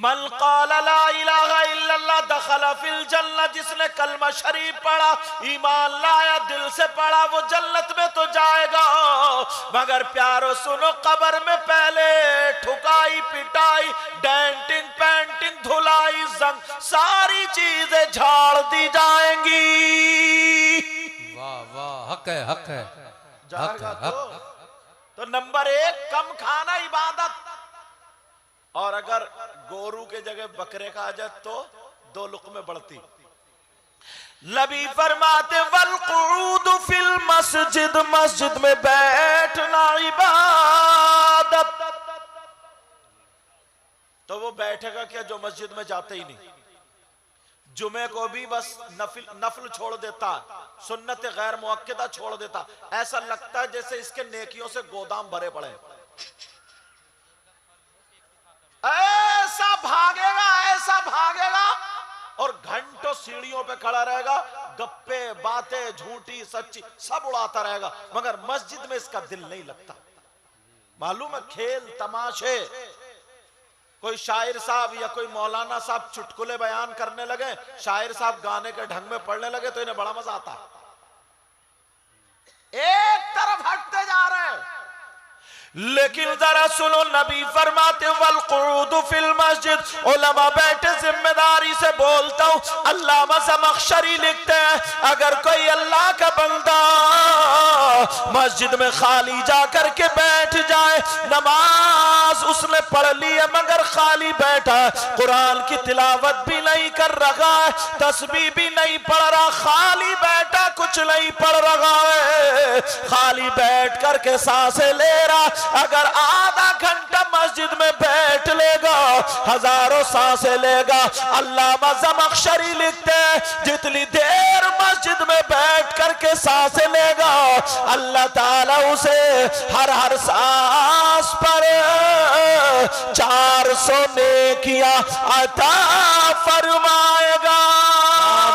मन क़ाला ला इलाहा इल्लल्लाह दखला फिल जन्नत, जिसने कलमा शरीफ पढ़ा, ईमान लाया, दिल से पढ़ा, वो जन्नत में तो जाएगा। मगर प्यारो सुनो, कब्र में पहले ठुकाई पिटाई, डेंटिंग पेंटिंग धुलाई जंग, सारी चीजें झाड़ दी जाएंगी। वाह वाह, हक है, हक है, हक है, हक। तो नंबर 1 कम खाना इबादत, और अगर गोरू के जगह बकरे खा जाए तो 2 लुक़मे बढ़ती। नबी फरमाते वल क़ुऊद फिल मस्जिद, मस्जिद में बैठना इबादत। तो वो बैठेगा क्या जो मस्जिद में जाते ही नहीं? जुमे को भी बस नफल छोड़ देता, सुन्नत गैर मुअक्कदा छोड़ देता, ऐसा लगता है जैसे इसके नेकियों से गोदाम भरे पड़े। ऐसा भागेगा और घंटों सीढ़ियों पे खड़ा रहेगा, गप्पे बातें झूठी सच्ची सब उड़ाता रहेगा, मगर मस्जिद में इसका दिल नहीं लगता। मालूम है, खेल तमाशे, कोई शायर साहब या कोई मौलाना साहब चुटकुले बयान करने लगे, शायर साहब गाने के ढंग में पढ़ने लगे तो इन्हें बड़ा मजा आता है। एक तरफ हटते जा रहे हैं। लेकिन जरा सुनो, नबी फरमाते वल क़ुऊद फिल मस्जिद, उलमा बैठे, जिम्मेदारी से बोलता हूं, अल्लामा ज़मख़शरी लिखते हैं, अगर कोई अल्लाह का बंदा मस्जिद में खाली जाकर के बैठ जाए, नमाज उसने पढ़ ली है मगर खाली बैठा, कुरान की तिलावत भी नहीं कर रहा है, तस्बीह भी नहीं पढ़ रहा, खाली बैठा, कुछ नहीं पढ़ रहा है, खाली बैठ करके सांसें ले रहा, अगर आधा घंटा मस्जिद में बैठ लेगा, हजारों सांसें लेगा। अल्लामा ज़मख़शरी लिखते हैं, जितनी देर मस्जिद में बैठ करके सांसें लेगा, अल्लाह ताला उसे हर सांस पर 400 नेकियां अता फरमाएगा।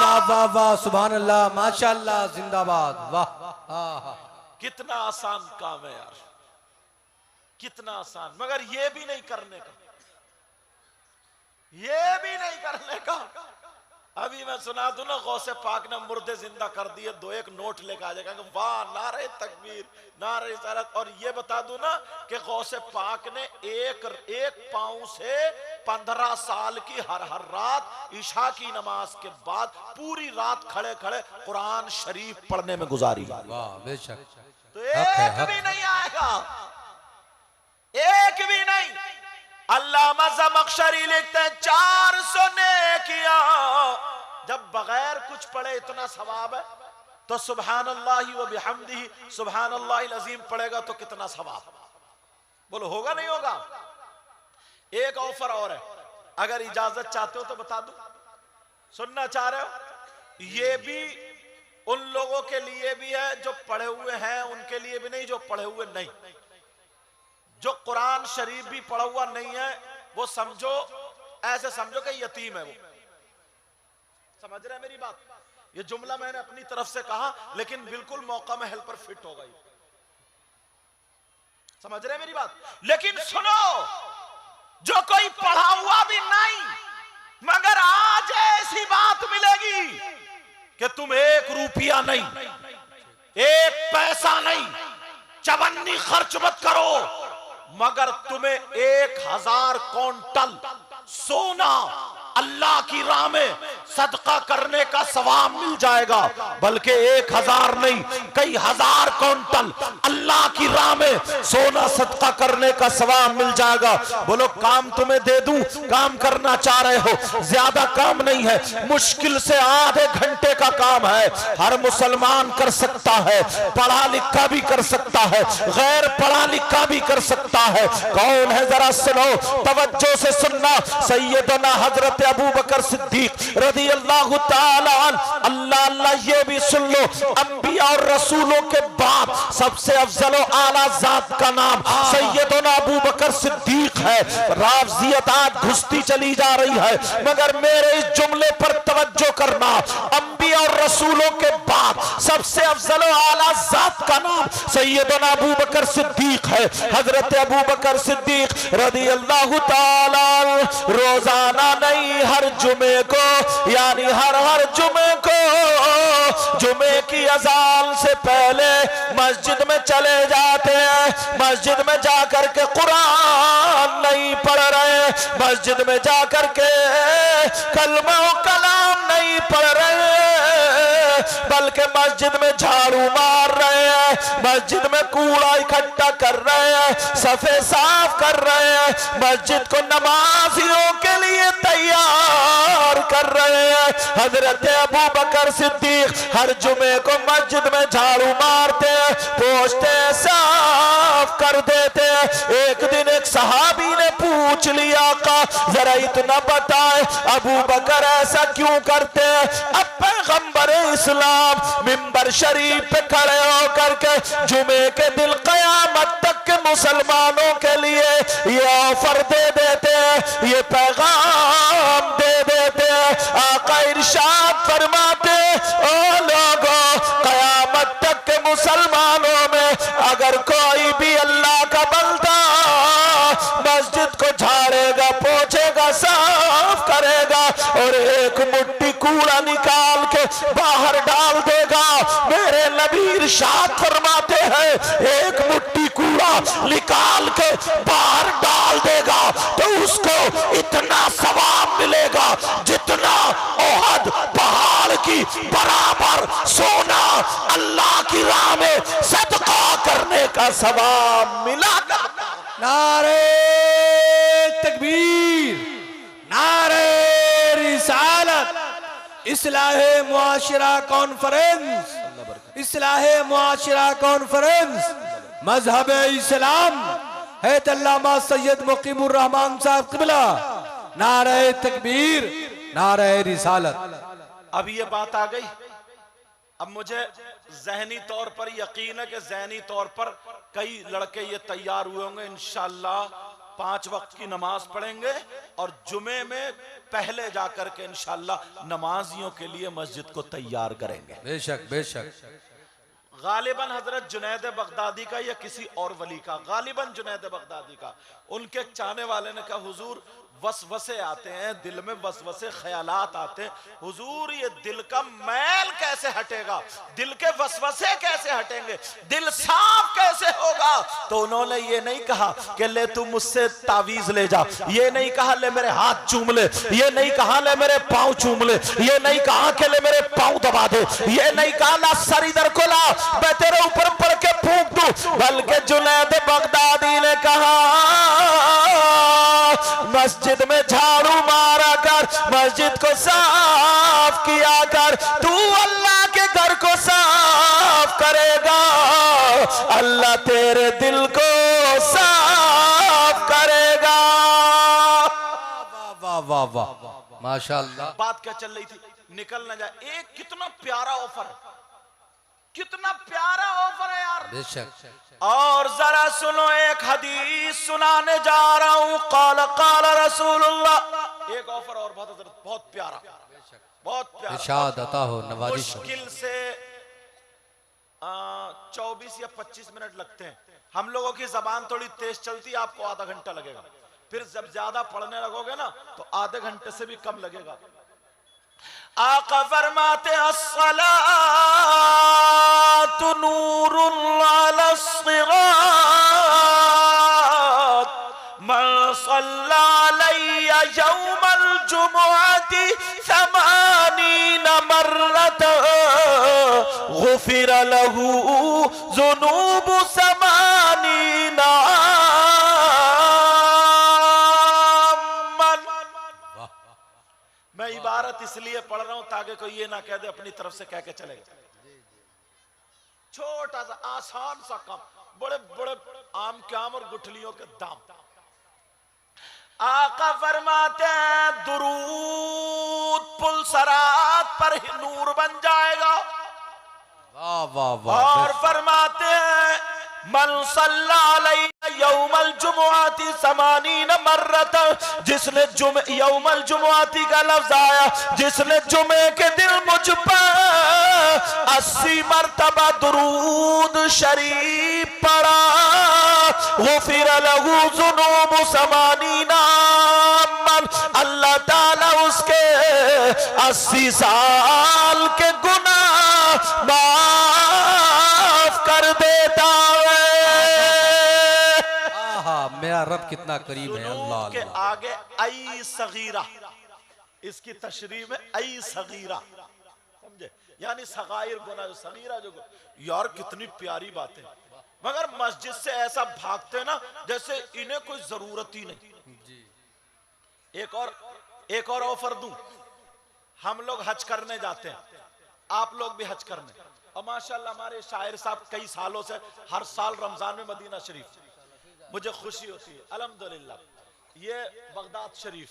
वाह वाह वाह, सुभान अल्लाह, माशाअल्लाह, जिंदाबाद, वाह। कितना आसान काम है यार, कितना आसान, मगर ये भी नहीं करने का, ये भी नहीं करने का। अभी मैं सुना दूं ना, गौसे पाक ने मुर्दे जिंदा कर दिए, 2-1 नोट लेकर आ जाएगा, वाह, नारे तकबीर, नारे रिसालत। और ये बता दूं ना कि गौसे पाक ने एक पांव से 15 साल की हर रात ईशा की नमाज के बाद पूरी रात खड़े खड़े कुरान शरीफ पढ़ने में गुजारी। वाह, बेशक। तो एक भी नहीं आएगा, एक भी नहीं। अल्लामा ज़मख़शरी लिखते हैं 400 नेकियां, जब बगैर कुछ पढ़े इतना सवाब है, तो सुब्हानल्लाहि व बिहम्दिही सुब्हानल्लाहिल अज़ीम पढ़ेगा तो कितना सवाब। बोलो होगा नहीं होगा? एक ऑफर और है, अगर इजाजत चाहते हो तो बता दूं, सुनना चाह रहे हो? ये भी उन लोगों के लिए भी है जो पढ़े हुए हैं, उनके लिए भी नहीं जो पढ़े हुए नहीं। जो कुरान शरीफ भी पढ़ा हुआ नहीं है, वो समझो, ऐसे समझो कि यतीम है वो। समझ रहे हैं मेरी बात? ये जुमला मैंने अपनी तरफ से कहा, लेकिन बिल्कुल मौका महल पर फिट हो गई। समझ रहे हैं मेरी बात? लेकिन सुनो, जो कोई पढ़ा हुआ भी नहीं, मगर आज ऐसी बात मिलेगी कि तुम 1 रुपया नहीं, 1 पैसा नहीं, चवन्नी खर्च मत करो, मगर तुम्हें 1000 क्विंटल सोना अल्लाह की राह में सदका करने का सवाब मिल जाएगा। बल्कि 1000 नहीं, कई हजार क्विंटल अल्लाह की राह में सोना सदका करने का सवाब मिल जाएगा। बोलो, काम तुम्हें दे दूं, काम करना चाह रहे हो? ज्यादा काम नहीं है, मुश्किल से आधे घंटे का काम है, हर मुसलमान कर सकता है, पढ़ा लिखा भी कर सकता है, गैर पढ़ा लिखा भी कर सकता है। कौन है? जरा सुनो, तवज्जो से सुनना। सैयदना हजरत अबू बकर सिद्दीक रज़ी अल्लाह ताला अल्लाह अल्लाह, ये भी सुन लो, अंबिया और रसूलों के बाद सबसे अफजल और आला जात का नाम सैयदना अबू बकर सिद्दीक है। राफ़ज़ियत आज घुसती चली जा रही है, मगर मेरे इस जुमले पर तवज्जो करना। अंबिया नबी और रसूलों के बाद सबसे अफजल व आला जात का नाम सैयदना अबू बकर सिद्दीक है। हजरत अबू बकर सिद्दीक रदी अल्लाह ताला रोजाना नहीं, हर जुमे को, यानी हर जुमे को जुमे की अजान से पहले मस्जिद में चले जाते हैं। मस्जिद में जाकर के कुरान नहीं पढ़ रहे, मस्जिद में जाकर के कलमा कलाम नहीं पढ़ रहे, बल्कि मस्जिद में झाड़ू मार रहे हैं, मस्जिद में कूड़ा इकट्ठा कर रहे हैं, सफे साफ कर रहे हैं, मस्जिद को नमाजियों के लिए तैयार कर रहे हैं। हजरत अबू बकर सिद्दीक हर जुमे को मस्जिद में झाड़ू मारते हैं, पोंछते हैं, साफ कर देते हैं। एक दिन एक सहाबी ने पूछ लिया, आका जरा इतना बताए अबू बकर ऐसा क्यों करते हैं? अब पैगंबर इस्लाम मिंबर शरीफ पे खड़े होकर के जुमे के दिन कयामत तक के मुसलमानों के लिए ये ऑफर दे देते हैं, ये पैगाम दे देते हैं। आका इरशाद फरमाते, ओ लोगों, कयामत तक के मुसलमानों में अगर कोई भी अल्लाह का बंदा मस्जिद को झाड़ेगा, पोंछेगा, साफ करेगा और एक मुट्ठी कूड़ा निकाल के बाहर डाल देगा, मेरे नबी इरशाद फरमाते हैं एक मुट्ठी कूड़ा निकाल के बाहर डाल देगा तो उसको इतना सवाब मिलेगा जितना ओहद पहाड़ की बराबर सोना अल्लाह की राह में सदका करने का सवाब मिला। नारे तकबीर, नारे रिसालत, इस्लाहे मुआशिरा कॉन्फ्रेंस, इस्लाहे मुआशिरा कॉन्फ्रेंस, मजहब इस्लाम है अल्लामा सैयद मुकीमुर रहमान साहब क़िबला। नारे तकबीर, नारे रिसालत। अब ये बात आ गई, अब मुझे ज़हनी तौर पर यकीन है कि ज़हनी तौर पर कई लड़के ये तैयार हुए होंगे, इंशाअल्लाह 5 वक्त की नमाज पढ़ेंगे और जुमे में पहले जाकर के इंशाअल्लाह नमाजियों के लिए मस्जिद को तैयार करेंगे। बेशक बेशक। गालिबन हजरत जुनैद बगदादी का या किसी और वली का, गालिबन जुनैद बगदादी का, उनके चाहने वाले ने कहा हुजूर वसवसे आते हैं दिल में, वसवसे ख्यालात आते हैं, हुजूर ये दिल का मैल कैसे हटेगा, दिल के वसवसे कैसे हटेंगे, दिल साफ कैसे होगा? तो उन्होंने ये नहीं कहा कि ले तू मुझसे तावीज ले जा, ये नहीं कहा ले मेरे हाथ चूम ले, ये नहीं कहा ले मेरे पांव चूम ले, ये नहीं कहा कि ले मेरे पांव दबा दे, ये नहीं कहा ला सर इधर को ला मैं तेरे ऊपर पड़ के फूंक दूं, बल्कि जुनैद बगदादी ने कहा मस्जिद में झाड़ू मारा कर, मस्जिद को साफ किया कर, तू अल्लाह के घर को साफ करेगा, अल्लाह तेरे दिल को साफ करेगा। वाह वाह वाह वाह, माशाअल्लाह। बात क्या चल रही थी, निकल ना जाए। एक कितना प्यारा ऑफर है, कितना प्यारा ऑफर है यार। बेशक। और जरा सुनो, एक हदीस सुनाने जा रहा हूं। काला काला रसूलुल्लाह। एक ऑफर और बहुत प्यारा, बहुत प्यारा। इरशाद अता हो, नवाजिश हो। मुश्किल से 24 या 25 मिनट लगते हैं। हम लोगों की जबान थोड़ी तेज चलती है, आपको आधा घंटा लगेगा। फिर जब ज्यादा पढ़ने लगोगे ना तो आधे घंटे से भी कम लगेगा। आका फरमाते अस्सलातु नूरुन अला सिरात मन सल्ला अलैया यौमल जुमुअति 80 मर्रत गुफिर लहू ज़ुनूबु 80 मैं इबारत इसलिए पढ़ रहा हूं ताकि कोई ये ना कह दे अपनी तरफ से कह के चलेगा। छोटा सा आसान सा काम, बड़े बड़े आम के आम और गुठलियों के दाम। आका फरमाते हैं दुरूद पुल सरात पर ही नूर बन जाएगा। वाह वाह वाह। और फरमाते हैं मन सल्ला अलैहि यौमल जुमुआती समानीन मर्रत, जिसने यौमल जुमुआती का लफ्ज आया, जिसने जुमे के दिन मुझ पर 80 मरतबा दुरूद शरीफ पढ़ा, गुफिर लहू जुनूब समानीना मन, अल्लाह ताला उसके 80 साल के गुनाह माफ कर देता है। आहा, मेरा रब कितना करीब है। अल्लाह के अल्लाह। आगे आई सगीरा, इसकी तशरीह में आई सगीरा, समझे, यानी सगाइर गुनाह, जो सगीरा जो यार कितनी प्यारी बात है। मगर मस्जिद से ऐसा भागते ना जैसे इन्हें कोई जरूरत ही नहीं। एक और ऑफर दूं, हम लोग हज करने जाते हैं, आप लोग भी हज करने, और माशाल्लाह हमारे शायर साहब कई सालों से हर साल रमजान में मदीना शरीफ, मुझे खुशी होती है अल्हम्दुलिल्लाह। ये बगदाद शरीफ,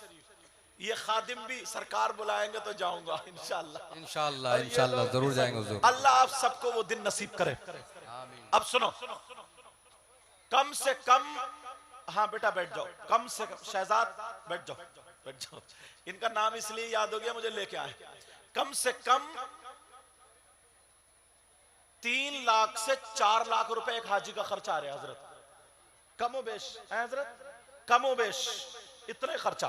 ये खादिम भी सरकार बुलाएंगे तो जाऊंगा इंशाल्लाह। इंशाल्लाह इंशाल्लाह जरूर जाएंगे हुजूर। अल्लाह आप सबको वो दिन नसीब करे। अब सुनो, कम से कम, हाँ बेटा बैठ जाओ, कम से कम शहजाद बैठ जाओ, बैठ जाओ, इनका नाम इसलिए याद हो गया मुझे, लेके आए। कम से कम 3 लाख से 4 लाख रुपए एक हाजी का खर्चा आ रहा है हजरत, कमोबेश है हजरत, कमोबेश इतने खर्चा।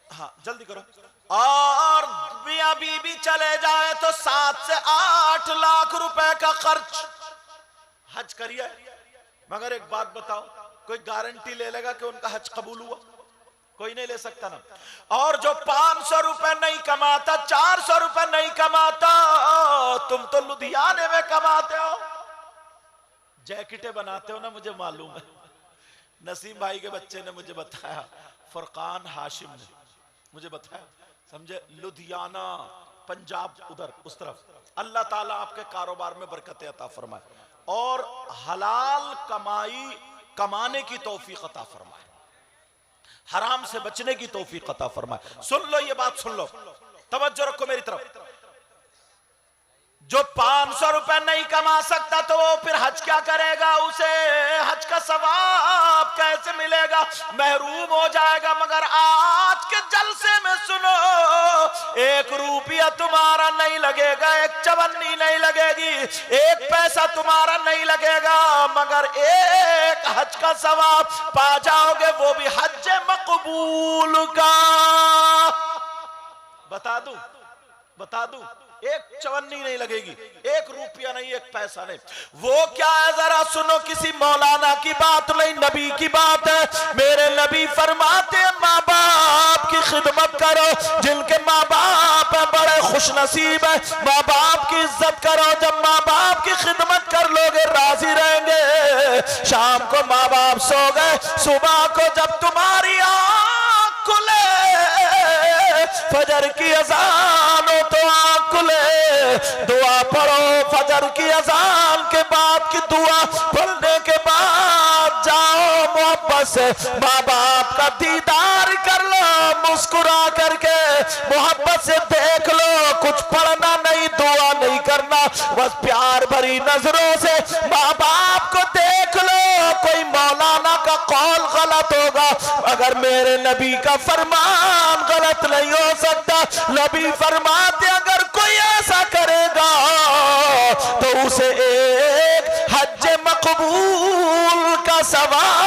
हाँ जल्दी करो। और मियां बीबी चले जाए तो 7 से 8 लाख रुपए का खर्च हज करिए। मगर एक बात बताओ, कोई गारंटी ले लेगा कि उनका हज कबूल हुआ? कोई नहीं ले सकता ना। और जो 500 रुपए नहीं कमाता, 400 रुपए नहीं कमाता, तुम तो लुधियाने में कमाते हो, जैकेटें बनाते हो ना, मुझे मालूम है। नसीम भाई के बच्चे ने मुझे बताया, फुरकान हाशिम ने मुझे बताया, समझे, लुधियाना पंजाब उधर उस तरफ, अल्लाह ताला आपके कारोबार में बरकत अता फरमाए और हलाल कमाने की तौफीक अता फरमाए, हराम से बचने की तौफीक अता फरमाए। सुन लो ये बात, सुन लो, तवज्जो रखो मेरी तरफ। जो 500 रुपए नहीं कमा सकता तो वो फिर हज क्या करेगा? उसे हज का सवाब कैसे मिलेगा? महरूम हो जाएगा। मगर आज के जलसे में सुनो, 1 रुपया तुम्हारा नहीं लगेगा, 1 चवन्नी नहीं लगेगी, 1 पैसा तुम्हारा नहीं लगेगा, मगर 1 हज का सवाब पा जाओगे, वो भी हज मकबूल का। बता दूं 1 चवन्नी नहीं लगेगी, 1 रुपया नहीं, 1 पैसा नहीं। वो क्या है जरा सुनो, किसी मौलाना की बात नहीं, नबी की बात है। मेरे नबी फरमाते, माँ बाप की खिदमत करो, जिनके माँ बाप है बड़े खुश नसीब है, माँ बाप की इज्जत करो। जब माँ बाप की खिदमत कर लोगे राजी रहेंगे। शाम को माँ बाप सो गए, सुबह को जब तुम्हारी आँख खुले, फजर की अजान हो तो आँख खुले, दुआ पढ़ो। फजर की अजान के बाद की दुआ पढ़ने के बाद जाओ मोहब्बत से माँ बाप का दीदार कर लो, मुस्कुरा करके मोहब्बत से देख लो। कुछ पढ़ना नहीं, दुआ नहीं करना, बस प्यार भरी नजरों से माँ बाप को देख लो। कोई मौलाना का कौल गलत होगा, अगर मेरे नबी का फरमान गलत नहीं हो सकता। नबी फरमाते, अगर कोई ऐसा करेगा तो उसे 1 हज मकबूल का सवाब